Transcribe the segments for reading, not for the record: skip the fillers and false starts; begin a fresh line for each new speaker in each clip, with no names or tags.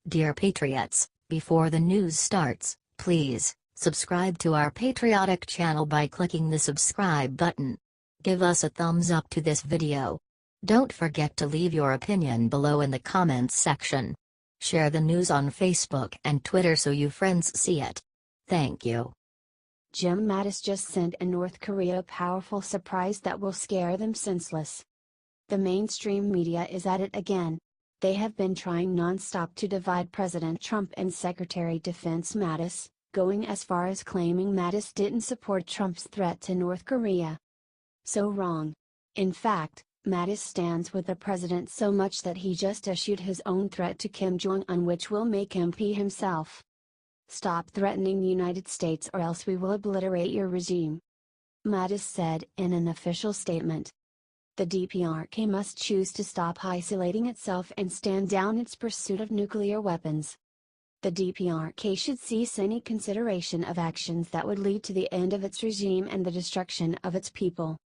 Dear Patriots, before the news starts, please subscribe to our patriotic channel by clicking the subscribe button. Give us a thumbs up to this video. Don't forget to leave your opinion below in the comments section. Share the news on Facebook and Twitter so you friends see it. Thank you.
Jim Mattis just sent in North Korea a powerful surprise that will scare them senseless. The mainstream media is at it again. They have been trying non-stop to divide President Trump and Secretary Defense Mattis, going as far as claiming Mattis didn't support Trump's threat to North Korea. So wrong. In fact, Mattis stands with the president so much that he just issued his own threat to Kim Jong Un, which will make him pee himself. "Stop threatening the United States or else we will obliterate your regime," Mattis said in an official statement. The DPRK must choose to stop isolating itself and stand down its pursuit of nuclear weapons. The DPRK should cease any consideration of actions that would lead to the end of its regime and the destruction of its people.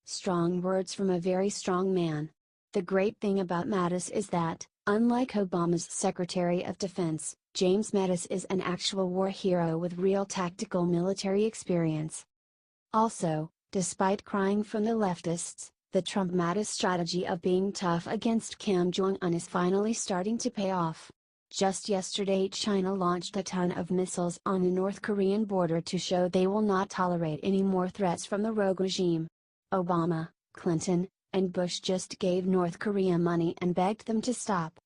Strong words from a very strong man. The great thing about Mattis is that, unlike Obama's Secretary of Defense, James Mattis is an actual war hero with real tactical military experience. Also, despite crying from the leftists, the Trump-Mattis strategy of being tough against Kim Jong Un is finally starting to pay off. Just yesterday China launched a ton of missiles on the North Korean border to show they will not tolerate any more threats from the rogue regime. Obama, Clinton, and Bush just gave North Korea money and begged them to stop.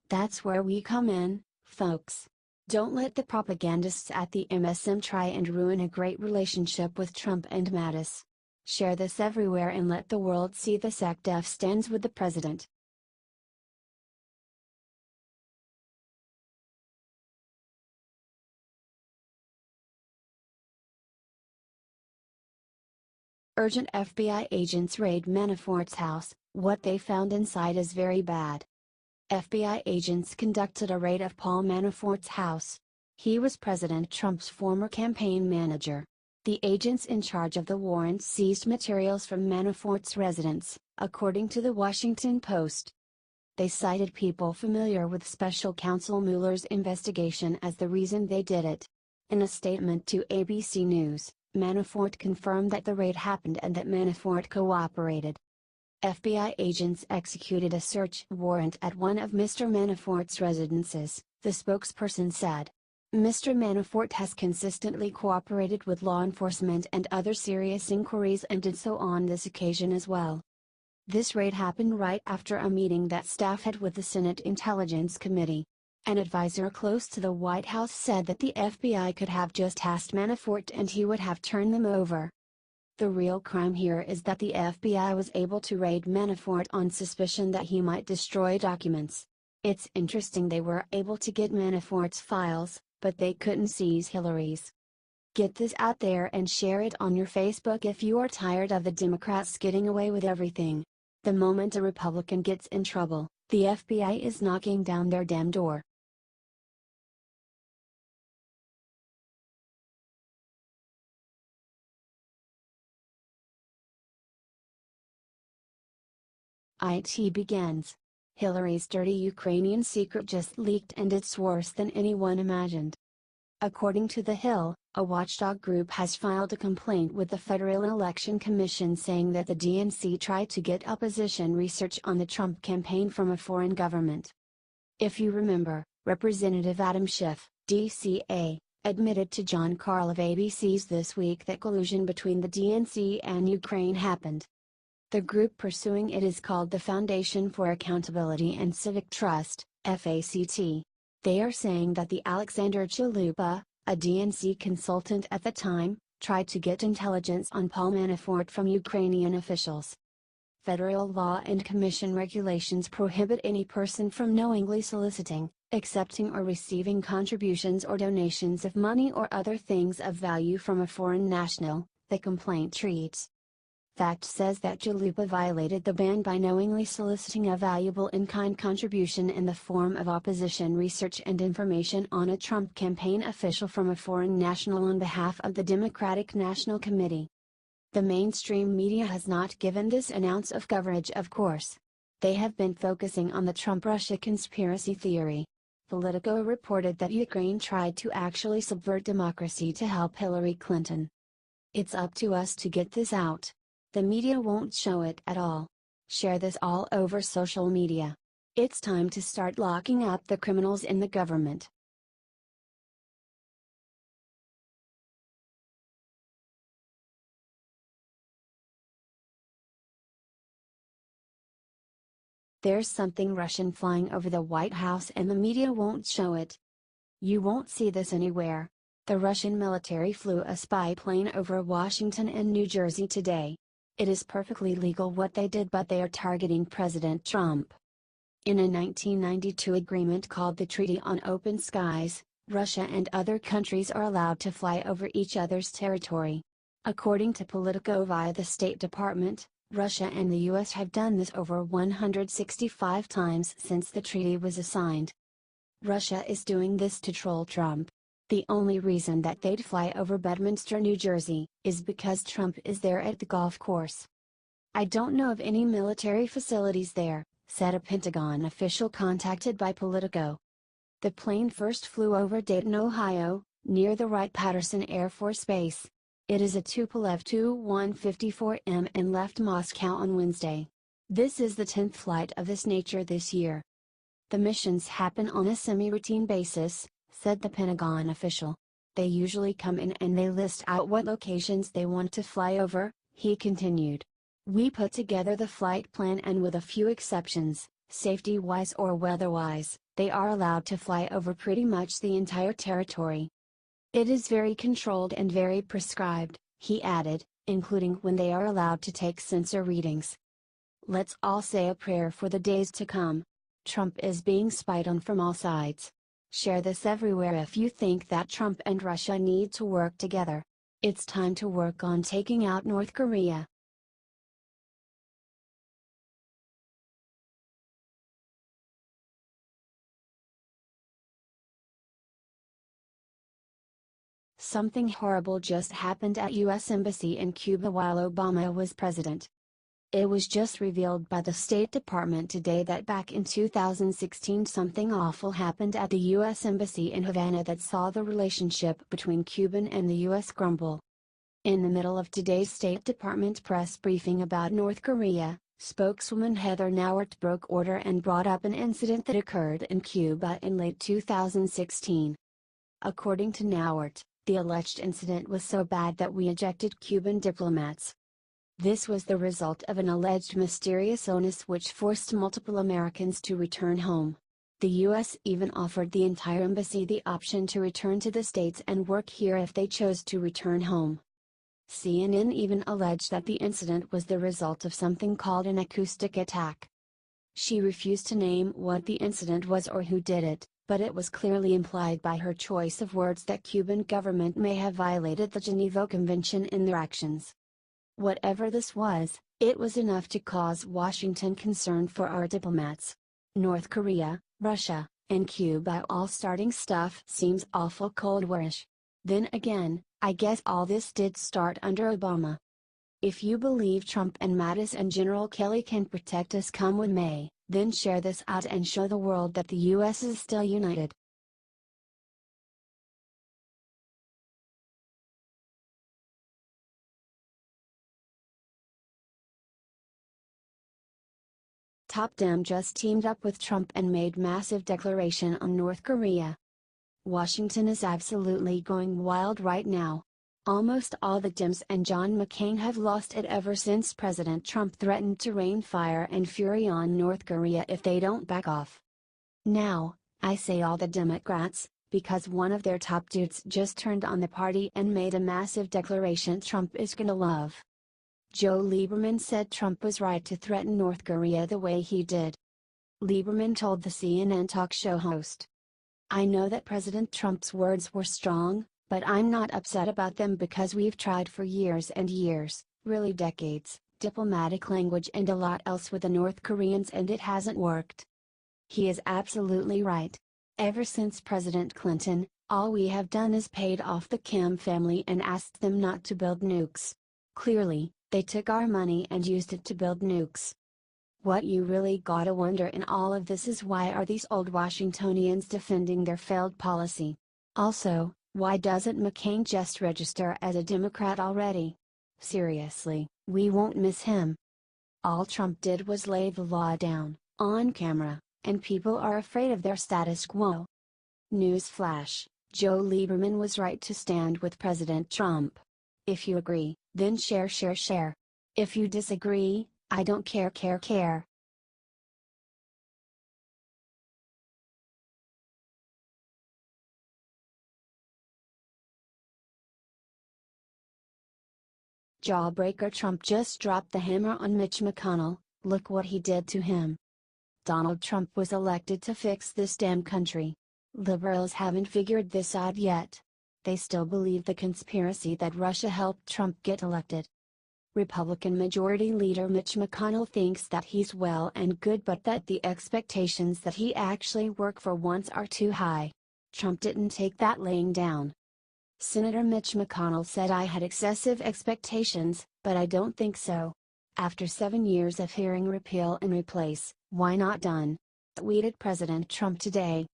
That's where we come in, folks. Don't let the propagandists at the MSM try and ruin a great relationship with Trump and Mattis. Share this everywhere and let the world see the SecDef stands with the president. Urgent FBI agents raid Manafort's house. What they found inside is very bad. FBI agents conducted a raid of Paul Manafort's house. He was President Trump's former campaign manager. The agents in charge of the warrant seized materials from Manafort's residence, according to the Washington Post. They cited people familiar with Special Counsel Mueller's investigation as the reason they did it. In a statement to ABC News, Manafort confirmed that the raid happened and that Manafort cooperated. FBI agents executed a search warrant at one of Mr. Manafort's residences, the spokesperson said. Mr. Manafort has consistently cooperated with law enforcement and other serious inquiries and did so on this occasion as well. This raid happened right after a meeting that staff had with the Senate Intelligence Committee. An advisor close to the White House said that the FBI could have just asked Manafort and he would have turned them over. The real crime here is that the FBI was able to raid Manafort on suspicion that he might destroy documents. It's interesting they were able to get Manafort's files, but they couldn't seize Hillary's. Get this out there and share it on your Facebook if you are tired of the Democrats getting away with everything. The moment a Republican gets in trouble, the FBI is knocking down their damn door. IT begins. Hillary's dirty Ukrainian secret just leaked and it's worse than anyone imagined. According to The Hill, a watchdog group has filed a complaint with the Federal Election Commission saying that the DNC tried to get opposition research on the Trump campaign from a foreign government. If you remember, Representative Adam Schiff, DCA, admitted to John Carl of ABC's This Week that collusion between the DNC and Ukraine happened. The group pursuing it is called the Foundation for Accountability and Civic Trust, FACT. They are saying that the Alexander Chalupa, a DNC consultant at the time, tried to get intelligence on Paul Manafort from Ukrainian officials. Federal law and commission regulations prohibit any person from knowingly soliciting, accepting or receiving contributions or donations of money or other things of value from a foreign national, the complaint treats. FACT says that Chalupa violated the ban by knowingly soliciting a valuable in-kind contribution in the form of opposition research and information on a Trump campaign official from a foreign national on behalf of the Democratic National Committee. The mainstream media has not given this an ounce of coverage, of course. They have been focusing on the Trump-Russia conspiracy theory. Politico reported that Ukraine tried to actually subvert democracy to help Hillary Clinton. It's up to us to get this out. The media won't show it at all. Share this all over social media. It's time to start locking up the criminals in the government. There's something Russian flying over the White House and the media won't show it. You won't see this anywhere. The Russian military flew a spy plane over Washington and New Jersey today. It is perfectly legal what they did, but they are targeting President Trump. In a 1992 agreement called the Treaty on Open Skies, Russia and other countries are allowed to fly over each other's territory. According to Politico via the State Department, Russia and the US have done this over 165 times since the treaty was signed. Russia is doing this to troll Trump. The only reason that they'd fly over Bedminster, New Jersey, is because Trump is there at the golf course. I don't know of any military facilities there, said a Pentagon official contacted by Politico. The plane first flew over Dayton, Ohio, near the Wright-Patterson Air Force Base. It is a Tupolev Tu-154M and left Moscow on Wednesday. This is the 10th flight of this nature this year. The missions happen on a semi-routine basis, said the Pentagon official. They usually come in and they list out what locations they want to fly over, he continued. We put together the flight plan, and with a few exceptions, safety-wise or weather-wise, they are allowed to fly over pretty much the entire territory. It is very controlled and very prescribed, he added, including when they are allowed to take sensor readings. Let's all say a prayer for the days to come. Trump is being spied on from all sides. Share this everywhere if you think that Trump and Russia need to work together. It's time to work on taking out North Korea. Something horrible just happened at U.S. Embassy in Cuba while Obama was president. It was just revealed by the State Department today that back in 2016 something awful happened at the U.S. Embassy in Havana that saw the relationship between Cuban and the U.S. crumble. In the middle of today's State Department press briefing about North Korea, spokeswoman Heather Nauert broke order and brought up an incident that occurred in Cuba in late 2016. According to Nauert, the alleged incident was so bad that we ejected Cuban diplomats. This was the result of an alleged mysterious illness which forced multiple Americans to return home. The U.S. even offered the entire embassy the option to return to the States and work here if they chose to return home. CNN even alleged that the incident was the result of something called an acoustic attack. She refused to name what the incident was or who did it, but it was clearly implied by her choice of words that Cuban government may have violated the Geneva Convention in their actions. Whatever this was, it was enough to cause Washington concern for our diplomats. North Korea, Russia, and Cuba all starting stuff seems awful Cold War-ish. Then again, I guess all this did start under Obama. If you believe Trump and Mattis and General Kelly can protect us come what may, then share this out and show the world that the U.S. is still united. Top Dem just teamed up with Trump and made massive declaration on North Korea. Washington is absolutely going wild right now. Almost all the Dems and John McCain have lost it ever since President Trump threatened to rain fire and fury on North Korea if they don't back off. Now, I say all the Democrats, because one of their top dudes just turned on the party and made a massive declaration Trump is gonna love. Joe Lieberman said Trump was right to threaten North Korea the way he did. Lieberman told the CNN talk show host, "I know that President Trump's words were strong, but I'm not upset about them because we've tried for years and years, really decades, diplomatic language and a lot else with the North Koreans and it hasn't worked." He is absolutely right. Ever since President Clinton, all we have done is paid off the Kim family and asked them not to build nukes. Clearly, they took our money and used it to build nukes. What you really gotta wonder in all of this is, why are these old Washingtonians defending their failed policy? Also, why doesn't McCain just register as a Democrat already? Seriously, we won't miss him. All Trump did was lay the law down, on camera, and people are afraid of their status quo. Newsflash: Joe Lieberman was right to stand with President Trump. If you agree, then share. If you disagree, I don't care. Jawbreaker: Trump just dropped the hammer on Mitch McConnell, look what he did to him. Donald Trump was elected to fix this damn country. Liberals haven't figured this out yet. They still believe the conspiracy that Russia helped Trump get elected. Republican Majority Leader Mitch McConnell thinks that he's well and good, but that the expectations that he actually work for once are too high. Trump didn't take that laying down. Senator Mitch McConnell said, I had excessive expectations, but I don't think so. After 7 years of hearing repeal and replace, why not done? Tweeted President Trump today.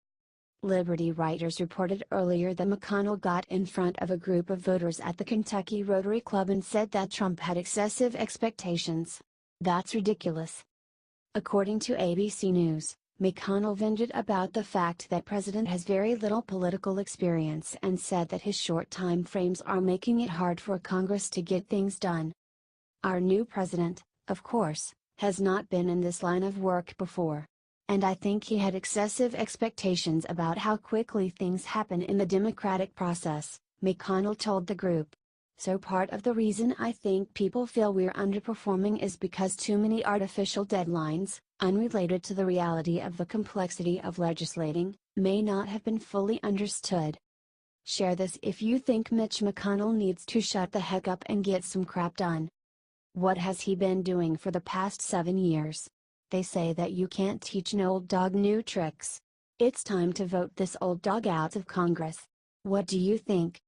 Liberty writers reported earlier that McConnell got in front of a group of voters at the Kentucky Rotary Club and said that Trump had excessive expectations. That's ridiculous. According to ABC News, McConnell vented about the fact that President has very little political experience and said that his short time frames are making it hard for Congress to get things done. Our new president, of course, has not been in this line of work before. And I think he had excessive expectations about how quickly things happen in the democratic process, McConnell told the group. So part of the reason I think people feel we're underperforming is because too many artificial deadlines, unrelated to the reality of the complexity of legislating, may not have been fully understood. Share this if you think Mitch McConnell needs to shut the heck up and get some crap done. What has he been doing for the past 7 years? They say that you can't teach an old dog new tricks. It's time to vote this old dog out of Congress. What do you think?